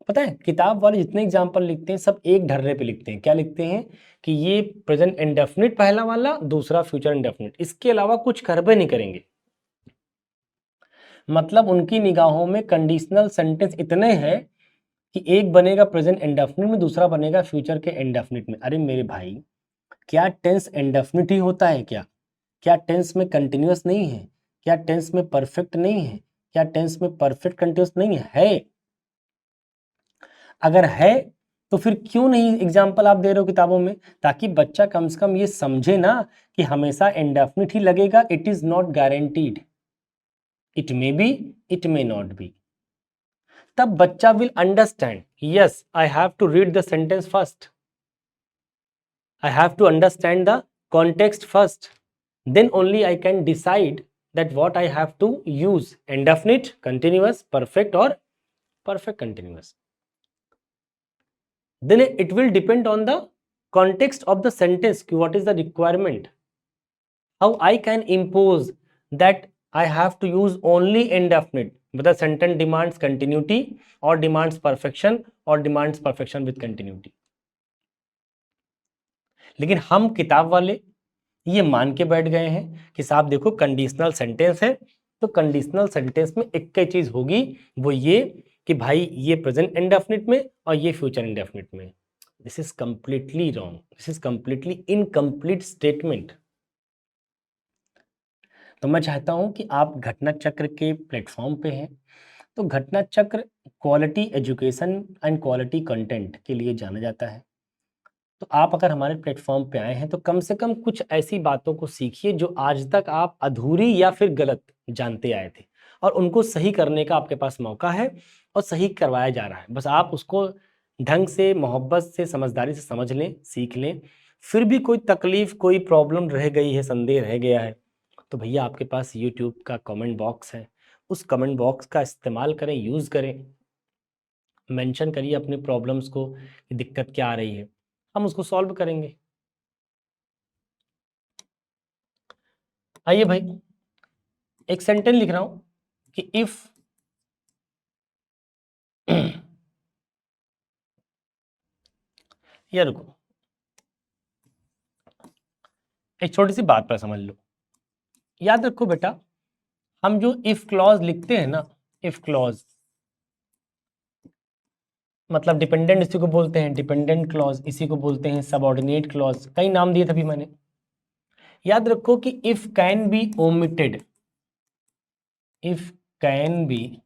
पता है किताब वाले जितने एग्जाम्पल लिखते हैं सब एक ढर्रे पे लिखते हैं। क्या लिखते हैं कि ये प्रेजेंट इंडेफिनिट पहला वाला, दूसरा फ्यूचर इंडेफिनिट, इसके अलावा कुछ करबे नहीं करेंगे। मतलब उनकी निगाहों में कंडीशनल सेंटेंस इतने हैं कि एक बनेगा प्रेजेंट इंडेफिनिट में, दूसरा बनेगा फ्यूचर के इंडेफिनिट में। अरे मेरे भाई क्या टेंस इंडेफिनिट ही होता है क्या टेंस में कंटिन्यूअस नहीं है? क्या टेंस में परफेक्ट नहीं है? क्या टेंस में परफेक्ट कंटिन्यूअस नहीं है? अगर है तो फिर क्यों नहीं एग्जाम्पल आप दे रहे हो किताबों में, ताकि बच्चा कम से कम ये समझे ना कि हमेशा इंडेफिनिट ही लगेगा। It is not guaranteed, it may be, it may not be. तब बच्चा will understand, yes I have to read the sentence first, I have to understand the context first. Then only I can decide that what I have to use, indefinite, continuous, perfect or perfect continuous. Then it will depend on the context of the sentence, what is the requirement. How I can impose that I have to use only indefinite, whether sentence demands continuity or demands perfection or demands perfection with continuity. लेकिन हम किताब वाले ये मान के बैठ गए हैं कि साहब देखो कंडीशनल सेंटेंस है, तो कंडीशनल सेंटेंस में एक ही चीज होगी, वो ये कि भाई ये प्रेजेंट इंडेफिनिट में और ये फ्यूचर इंडेफिनिट में। This is completely wrong, this is completely incomplete statement. तो मैं चाहता हूं कि आप घटना चक्र के प्लेटफॉर्म पे हैं, तो घटना चक्र quality education and quality content के लिए जाना जाता है। तो आप अगर हमारे प्लेटफॉर्म पे आए हैं तो कम से कम कुछ ऐसी बातों को सीखिए जो आज तक आप अधूरी या फिर गलत जानते आए थे, और उनको सही करने का आपके पास मौका है और सही करवाया जा रहा है। बस आप उसको ढंग से, मोहब्बत से, समझदारी से समझ लें, सीख लें। फिर भी कोई तकलीफ, कोई प्रॉब्लम रह गई है, संदेह रह गया है, तो भैया आपके पास यूट्यूब का कमेंट बॉक्स है, उस कमेंट बॉक्स का इस्तेमाल करें, यूज़ करें, मेंशन करिए अपने प्रॉब्लम्स को कि दिक्कत क्या आ रही है, हम उसको सॉल्व करेंगे। आइए भाई, एक सेंटेंस लिख रहा हूं कि इफ या रुको, एक छोटी सी बात पर समझ लो। याद रखो बेटा, हम जो इफ क्लॉज लिखते हैं ना, इफ क्लॉज मतलब डिपेंडेंट इसी को बोलते हैं, डिपेंडेंट क्लॉज इसी को बोलते हैं, सबऑर्डिनेट क्लॉज, कई नाम दिए थे अभी मैंने। याद रखो कि if can be omitted, if can be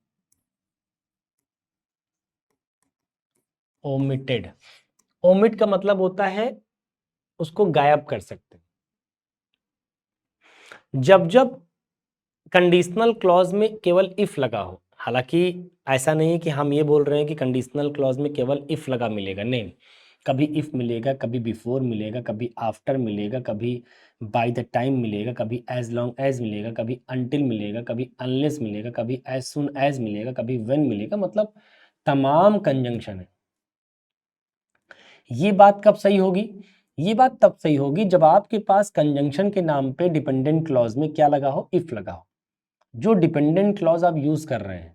omitted, omit का मतलब होता है उसको गायब कर सकते हैं। जब जब कंडीशनल क्लॉज में केवल इफ लगा हो, हालांकि ऐसा नहीं है कि हम ये बोल रहे हैं कि कंडीशनल क्लॉज में केवल इफ लगा मिलेगा, नहीं, कभी इफ मिलेगा, कभी बिफोर मिलेगा, कभी आफ्टर मिलेगा, कभी बाय द टाइम मिलेगा, कभी एज लॉन्ग एज मिलेगा, कभी अनटिल मिलेगा, कभी अनलेस मिलेगा, कभी एज सुन एज मिलेगा, कभी व्हेन मिलेगा, मतलब तमाम कंजंक्शन है। ये बात कब सही होगी? ये बात तब सही होगी जब आपके पास कंजंक्शन के नाम पे डिपेंडेंट क्लॉज में क्या लगा हो, इफ लगा हो। जो डिपेंडेंट क्लॉज आप यूज कर रहे हैं,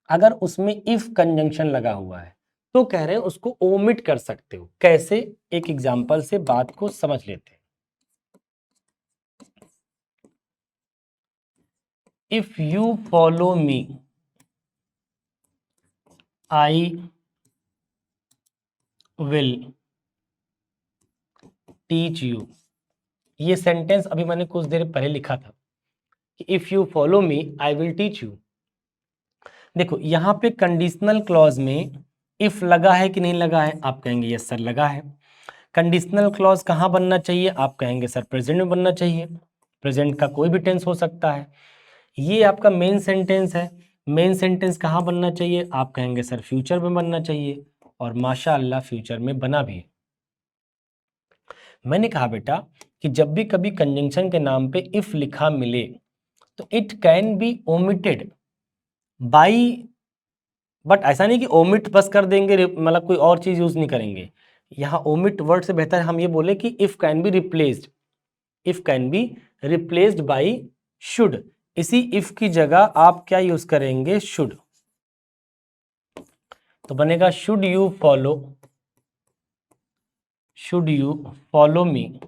अगर उसमें इफ कंजंक्शन लगा हुआ है तो कह रहे हैं उसको ओमिट कर सकते हो। कैसे? एक एग्जांपल से बात को समझ लेते हैं। If you follow me I will teach you, ये सेंटेंस अभी मैंने कुछ देर पहले लिखा था कि if you follow me I will teach you. देखो यहां पे कंडीशनल क्लॉज में इफ लगा है कि नहीं लगा है? आप कहेंगे यस सर लगा है। कंडीशनल क्लॉज कहाँ बनना चाहिए? आप कहेंगे सर प्रेजेंट में बनना चाहिए। प्रेजेंट का कोई भी टेंस हो सकता है। ये आपका मेन सेंटेंस है, मेन सेंटेंस कहाँ बनना चाहिए? आप कहेंगे सर फ्यूचर में बनना चाहिए, और माशाअल्लाह फ्यूचर में बना भी है। मैंने कहा बेटा कि जब भी कभी कंजंक्शन के नाम पे इफ लिखा मिले तो it can be omitted by, but ऐसा नहीं कि ओमिट बस कर देंगे, मतलब कोई और चीज यूज नहीं करेंगे। यहाँ ओमिट वर्ड से बेहतर हम ये बोले कि if can be replaced, if can be replaced by should. इसी इफ की जगह आप क्या यूज करेंगे? शुड। तो बनेगा should you follow, should you follow मी,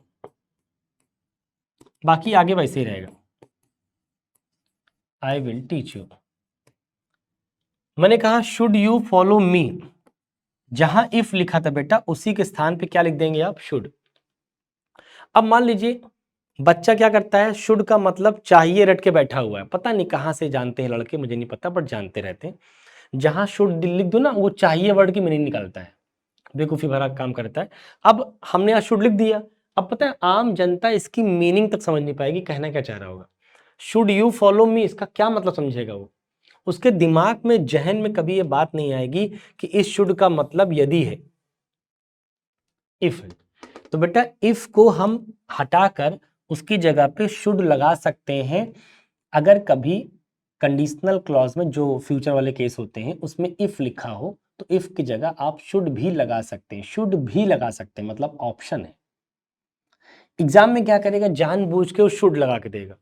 बाकी आगे वैसे ही रहेगा, आई विल टीच यू। मैंने कहा शुड यू फॉलो मी, जहां इफ लिखा था बेटा उसी के स्थान पे क्या लिख देंगे आप? शुड। अब मान लीजिए बच्चा क्या करता है, शुड का मतलब चाहिए रट के बैठा हुआ है, पता नहीं कहाँ से जानते हैं लड़के, मुझे नहीं पता बट जानते रहते हैं। जहाँ शुड लिख दो ना, वो चाहिए वर्ड की मीनिंग निकालता है, बेवकूफ़ी भरा काम करता है। अब हमने आज शुड लिख दिया, अब पता है आम जनता इसकी मीनिंग तक समझ नहीं पाएगी, कहना क्या चाह रहा होगा। शुड यू फॉलो मी, इसका क्या मतलब समझेगा वो, उसके दिमाग में, जहन में कभी ये बात नहीं आएगी कि इस शुड का मतलब यदि है, इफ है। तो बेटा इफ को हम हटाकर उसकी जगह पे शुड लगा सकते हैं। अगर कभी कंडीशनल क्लॉज में जो फ्यूचर वाले केस होते हैं उसमें इफ लिखा हो तो इफ की जगह आप शुड भी लगा सकते हैं, शुड भी लगा सकते हैं, मतलब ऑप्शन है। एग्जाम में क्या करेगा, जानबूझ के वो शुड लगा के देगा।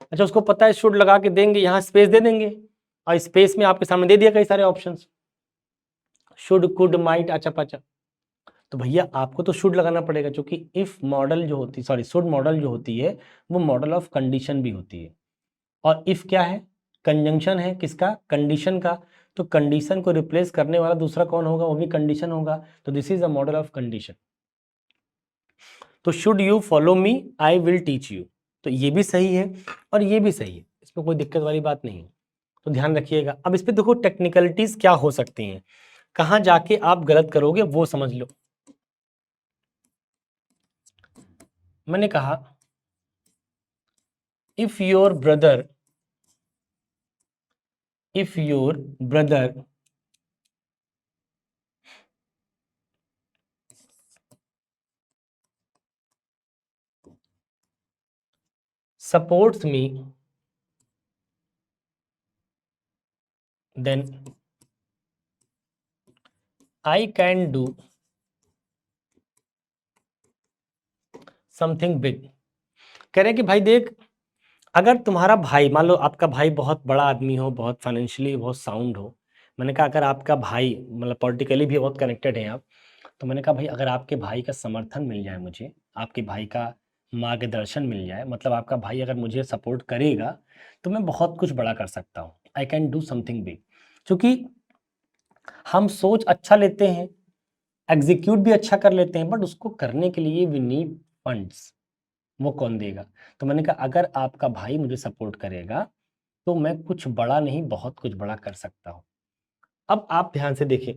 अच्छा उसको पता है शुड लगा के देंगे, यहाँ स्पेस दे देंगे और स्पेस में आपके सामने दे दिया कई सारे ऑप्शंस, शुड कुड माइट अच्छा पाचा। तो भैया आपको तो शुड लगाना पड़ेगा, क्योंकि इफ मॉडल जो होती, सॉरी शुड मॉडल जो होती है वो मॉडल ऑफ कंडीशन भी होती है। और इफ क्या है, कंजंक्शन है किसका, कंडीशन का। तो कंडीशन को रिप्लेस करने वाला दूसरा कौन होगा, वो भी कंडीशन होगा। तो this is a model of condition. तो should you follow me, I will teach you, तो ये भी सही है और ये भी सही है, इसमें कोई दिक्कत वाली बात नहीं है। तो ध्यान रखिएगा। अब इस पे देखो टेक्निकलिटीज क्या हो सकती हैं, कहाँ जाके आप गलत करोगे वो समझ लो। मैंने कहा if your brother supports me, then I can do something big। कह रहे हैं कि भाई देख, अगर तुम्हारा भाई, मान लो आपका भाई बहुत बड़ा आदमी हो, बहुत फाइनेंशियली बहुत साउंड हो, मैंने कहा अगर आपका भाई मतलब पॉलिटिकली भी बहुत कनेक्टेड हैं आप, तो मैंने कहा भाई अगर आपके भाई का समर्थन मिल जाए मुझे, आपके भाई का मार्गदर्शन मिल जाए, मतलब आपका भाई अगर मुझे सपोर्ट करेगा तो मैं बहुत कुछ बड़ा कर सकता हूँ, I can do something big. क्योंकि हम सोच अच्छा लेते हैं, एग्जीक्यूट भी अच्छा कर लेते हैं, बट उसको करने के लिए वी नीड फंड्स, वो कौन देगा। तो मैंने कहा अगर आपका भाई मुझे सपोर्ट करेगा तो मैं कुछ बड़ा नहीं बहुत कुछ बड़ा कर सकता हूँ। अब आप ध्यान से देखें,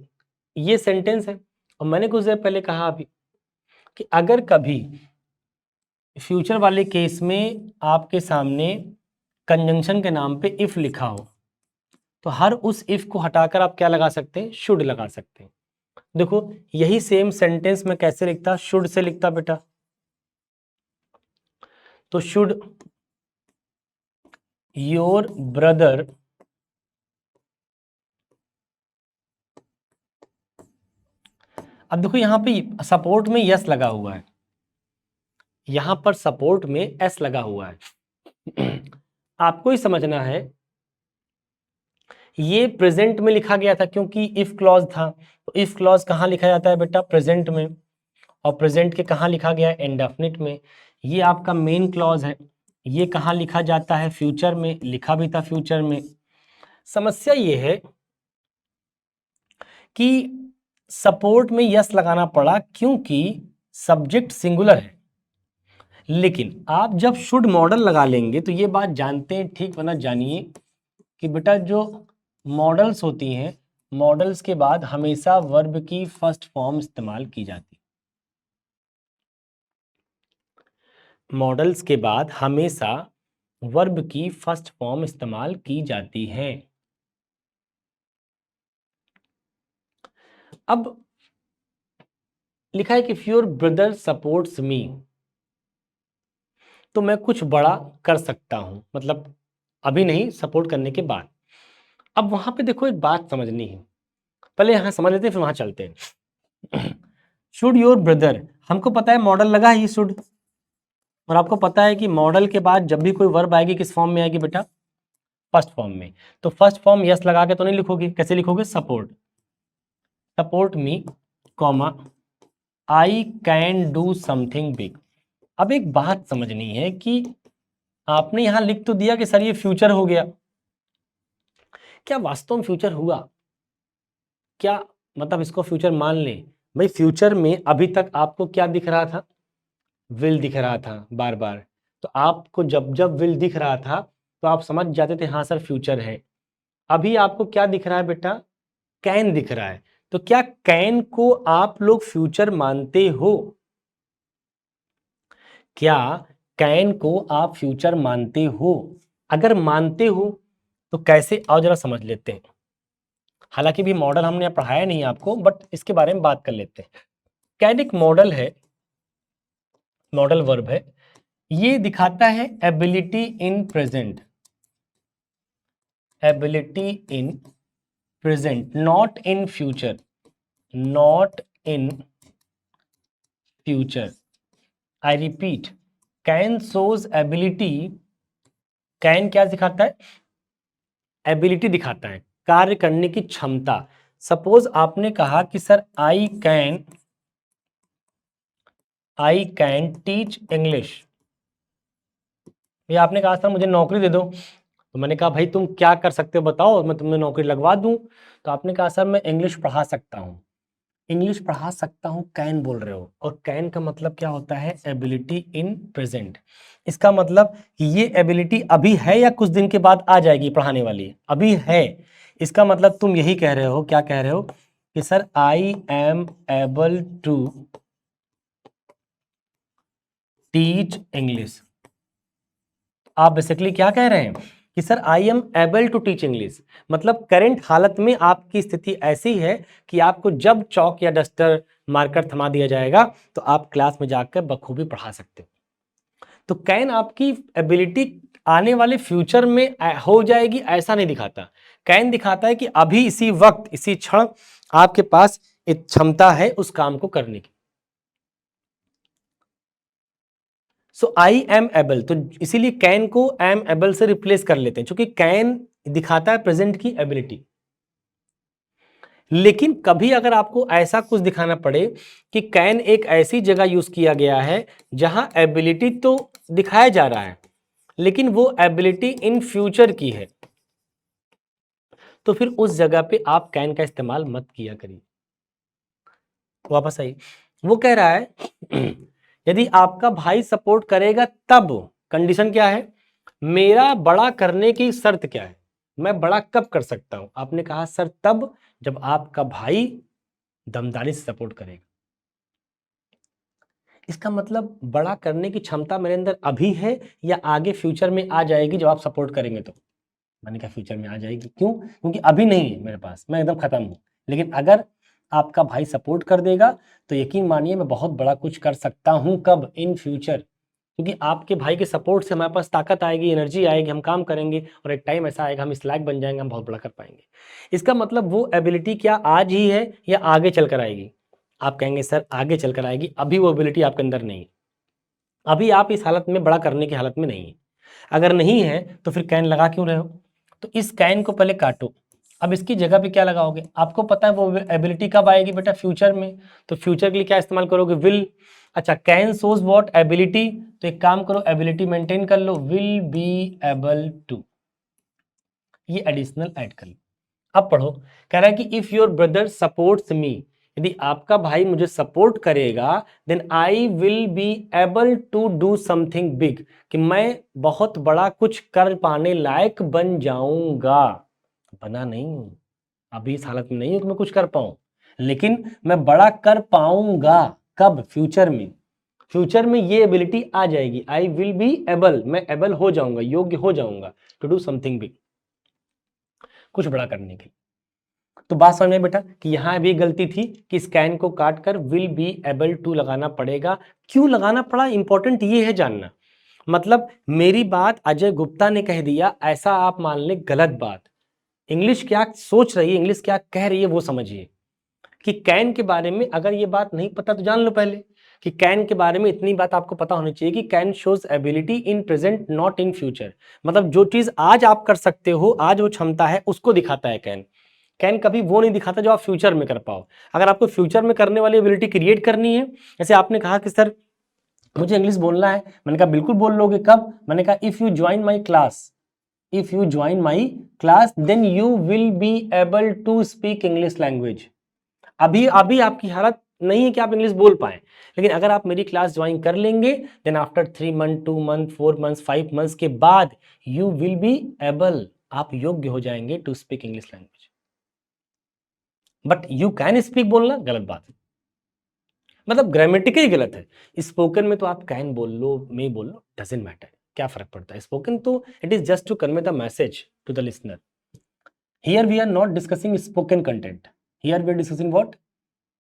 ये सेंटेंस है और मैंने कुछ देर पहले कहा अभी कि अगर कभी फ्यूचर वाले केस में आपके सामने कंजंक्शन के नाम पे इफ लिखा हो तो हर उस इफ को हटाकर आप क्या लगा सकते हैं, शुड लगा सकते हैं। देखो यही सेम सेंटेंस मैं कैसे लिखता, शुड से लिखता बेटा। तो शुड योर ब्रदर अब देखो यहां पे सपोर्ट में यस लगा हुआ है, यहां पर सपोर्ट में एस लगा हुआ है। आपको ही समझना है, ये प्रेजेंट में लिखा गया था क्योंकि इफ क्लॉज था। तो इफ क्लॉज कहां लिखा जाता है बेटा, प्रेजेंट में, और प्रेजेंट के कहां लिखा गया है, इंडेफिनिट में। ये आपका मेन क्लॉज है, ये कहां लिखा जाता है, फ्यूचर में, लिखा भी था फ्यूचर में। समस्या ये है कि सपोर्ट में यस लगाना पड़ा क्योंकि सब्जेक्ट सिंगुलर है। लेकिन आप जब शुड मॉडल लगा लेंगे तो ये बात जानते हैं, ठीक बना जानिए कि बेटा जो मॉडल्स होती हैं, मॉडल्स के बाद हमेशा वर्ब की फर्स्ट फॉर्म इस्तेमाल की जाती है। मॉडल्स के बाद हमेशा वर्ब की फर्स्ट फॉर्म इस्तेमाल की जाती है। अब लिखा है कि इफ योर ब्रदर सपोर्ट्स मी, तो मैं कुछ बड़ा कर सकता हूं, मतलब अभी नहीं, सपोर्ट करने के बाद। अब वहां पे देखो एक बात समझनी है, पहले यहां समझ लेते हैं फिर वहां चलते हैं। शुड योर ब्रदर, हमको पता है मॉडल लगा है ये शुड, और आपको पता है कि मॉडल के बाद जब भी कोई वर्ब आएगी किस फॉर्म में आएगी बेटा, फर्स्ट फॉर्म में। तो फर्स्ट फॉर्म यस लगा के तो नहीं लिखोगे, कैसे लिखोगे, support, support me comma I can do something big. अब एक बात समझनी है कि आपने यहां लिख तो दिया कि सर ये फ्यूचर हो गया, क्या वास्तव में फ्यूचर हुआ, क्या मतलब इसको फ्यूचर मान लें। भाई फ्यूचर में अभी तक आपको क्या दिख रहा था, विल दिख रहा था बार बार, तो आपको जब जब विल दिख रहा था तो आप समझ जाते थे हाँ सर फ्यूचर है। अभी आपको क्या दिख रहा है बेटा, कैन दिख रहा है, तो क्या कैन को आप लोग फ्यूचर मानते हो? क्या कैन को आप फ्यूचर मानते हो? अगर मानते हो तो कैसे, आओ जरा समझ लेते हैं। हालांकि भी मॉडल हमने पढ़ाया नहीं आपको, बट इसके बारे में बात कर लेते हैं। कैन एक मॉडल है, मॉडल वर्ब है, ये दिखाता है ability in present, ability in present, not in future, not in future. I repeat, can shows ability, can क्या दिखाता है? एबिलिटी दिखाता है, कार्य करने की क्षमता। सपोज आपने कहा कि sir I can teach English, या आपने कहा सर मुझे नौकरी दे दो, तो मैंने कहा भाई तुम क्या कर सकते हो बताओ, मैं तुम्हें नौकरी लगवा दूं। तो आपने कहा सर मैं इंग्लिश पढ़ा सकता हूं, इंग्लिश पढ़ा सकता हूं कैन बोल रहे हो, और कैन का मतलब क्या होता है? Ability in present. इसका मतलब कि ये एबिलिटी अभी है या कुछ दिन के बाद आ जाएगी पढ़ाने वाली? अभी है। इसका मतलब तुम यही कह रहे हो, क्या कह रहे हो कि sir I am able to teach English. आप बेसिकली क्या कह रहे हैं कि sir I am able to teach English, मतलब करंट हालत में आपकी स्थिति ऐसी है कि आपको जब चौक या डस्टर मार्कर थमा दिया जाएगा तो आप क्लास में जाकर बखूबी पढ़ा सकते हो। तो कैन आपकी एबिलिटी आने वाले फ्यूचर में हो जाएगी ऐसा नहीं दिखाता। कैन दिखाता है कि अभी इसी वक्त इसी क्षण आपके पास एक क्षमता है उस काम को करने की। सो आई एम एबल, तो इसीलिए कैन को एम एबल से रिप्लेस कर लेते हैं, क्योंकि कैन दिखाता है प्रेजेंट की एबिलिटी। लेकिन कभी अगर आपको ऐसा कुछ दिखाना पड़े कि कैन एक ऐसी जगह यूज किया गया है जहां एबिलिटी तो दिखाया जा रहा है लेकिन वो एबिलिटी इन फ्यूचर की है, तो फिर उस जगह पे आप कैन का इस्तेमाल मत किया करिए। वापस आइए, वो कह रहा है यदि आपका भाई सपोर्ट करेगा तब, कंडीशन क्या है? मेरा बड़ा करने की शर्त क्या है? मैं बड़ा कब कर सकता हूं? आपने कहा सर तब जब आपका भाई दमदारी से सपोर्ट करेगा। इसका मतलब बड़ा करने की क्षमता मेरे अंदर अभी है या आगे फ्यूचर में आ जाएगी जब आप सपोर्ट करेंगे तो? मैंने कहा फ्यूचर में आ जाएगी। क्यों? क्योंकि अभी नहीं है मेरे पास, मैं एकदम खत्म हूं। लेकिन अगर आपका भाई सपोर्ट कर देगा तो यकीन मानिए मैं बहुत बड़ा कुछ कर सकता हूं। कब? In future. क्योंकि आपके भाई के सपोर्ट से हमारे पास ताकत आएगी, एनर्जी आएगी, हम काम करेंगे और एक टाइम ऐसा आएगा हम इस लायक बन जाएंगे, हम बहुत बड़ा कर पाएंगे। इसका मतलब वो एबिलिटी क्या आज ही है या आगे चल कर आएगी? आप कहेंगे सर आगे चल कर आएगी, अभी वो एबिलिटी आपके अंदर नहीं है। अभी आप इस हालत में बड़ा करने की हालत में नहीं है। अगर नहीं है तो फिर कैन लगा क्यों रहे हो? तो इस कैन को पहले काटो। अब इसकी जगह पे क्या लगाओगे? आपको पता है वो एबिलिटी कब आएगी बेटा? फ्यूचर में। तो फ्यूचर के लिए क्या इस्तेमाल करोगे? विल। अच्छा, कैन शोज व्हाट? एबिलिटी। तो एक काम करो, एबिलिटी मेंटेन कर लो, विल बी एबल टू, ये एडिशनल ऐड कर लो। अब पढ़ो, कह रहा है कि if your brother supports me, यदि आपका भाई मुझे सपोर्ट करेगा, then I will be able to do something big, कि मैं बहुत बड़ा कुछ कर पाने लायक बन जाऊंगा। बना नहीं हूं, अभी इस हालत में नहीं हूं कि मैं कुछ कर पाऊं, लेकिन मैं बड़ा कर पाऊंगा। कब? फ्यूचर में। फ्यूचर में ये एबिलिटी आ जाएगी, आई विल बी एबल, मैं एबल हो जाऊंगा, योग्य हो जाऊंगा टू डू समथिंग बिग, कुछ बड़ा करने के लिए। तो बात समझ में बेटा कि यहां भी गलती थी कि स्कैन को काट कर विल बी एबल टू लगाना पड़ेगा। क्यों लगाना पड़ा? इंपॉर्टेंट ये है जानना। मतलब मेरी बात अजय गुप्ता ने कह दिया ऐसा आप मान ले, गलत बात। इंग्लिश क्या सोच रही है, इंग्लिश क्या कह रही है वो समझिए। कि कैन के बारे में अगर ये बात नहीं पता तो जान लो पहले कि कैन के बारे में इतनी बात आपको पता होनी चाहिए कि can shows ability in present not in future. मतलब जो चीज आज आप कर सकते हो, आज वो क्षमता है, उसको दिखाता है कैन। कैन कभी वो नहीं दिखाता जो आप फ्यूचर में कर पाओ। अगर आपको फ्यूचर में करने वाली एबिलिटी क्रिएट करनी है, जैसे आपने कहा कि सर मुझे इंग्लिश बोलना है, मैंने कहा बिल्कुल बोल लोगे। कब? मैंने कहा if you join my class, if you join my class then you will be able to speak English language. अभी अभी आपकी हालत नहीं है कि आप इंग्लिश बोल पाए, लेकिन अगर आप मेरी क्लास ज्वाइन कर लेंगे then after 3 month 2 month 4 month 5 months के बाद यू विल बी एबल, आप योग्य हो जाएंगे to speak English language. But you can speak बोलना गलत बात है, मतलब ग्रामेटिकली गलत है। स्पोकन में तो आप कैन बोल लो, मे बोल लो, डजंट मैटर, क्या फर्क पड़ता है। स्पोकन तो it is just to convey the message to the listener. Here we are not discussing spoken content, here we are discussing what,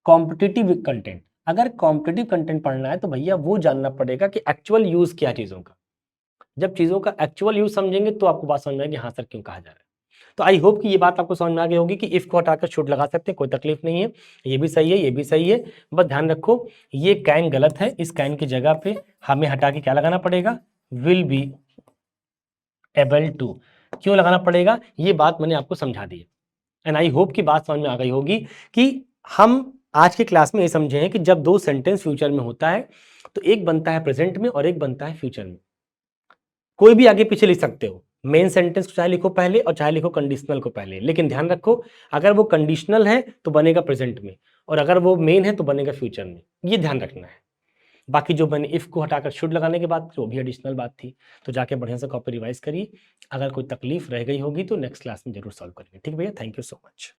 competitive content. अगर कॉम्पिटिटिव कंटेंट पढ़ना है तो भैया वो जानना पड़ेगा कि एक्चुअल यूज क्या है चीजों का। जब चीजों का एक्चुअल यूज समझेंगे तो आपको बात समझ में आएगी, हाँ सर क्यों कहा जा रहा है। तो आई होप कि ये बात आपको समझ में आ गई होगी कि इफ को हटाकर शुड लगा सकते हैं, कोई तकलीफ नहीं है, ये भी सही है, ये भी सही है। बस ध्यान रखो ये कैन गलत है, इस कैन की जगह पे हमें हटा के क्या लगाना पड़ेगा, विल बी एबल टू। क्यों लगाना पड़ेगा ये बात मैंने आपको समझा दी है। एंड आई होप की बात समझ में आ गई होगी कि हम आज की क्लास में ये समझे हैं कि जब दो सेंटेंस फ्यूचर में होता है तो एक बनता है प्रेजेंट में और एक बनता है फ्यूचर में। कोई भी आगे पीछे लिख सकते हो, मेन सेंटेंस को चाहे लिखो पहले और चाहे लिखो कंडीशनल को पहले, लेकिन ध्यान रखो अगर वो कंडीशनल है तो बनेगा प्रेजेंट में और अगर वो मेन है तो बनेगा फ्यूचर में, ये ध्यान रखना है। बाकी जो मैंने इफ को हटाकर शुड लगाने के बाद वो भी एडिशनल बात थी, तो जाके बढ़िया से कॉपी रिवाइज करिए। अगर कोई तकलीफ रह गई होगी तो नेक्स्ट क्लास में जरूर सॉल्व करेंगे। ठीक भैया, थैंक यू सो मच।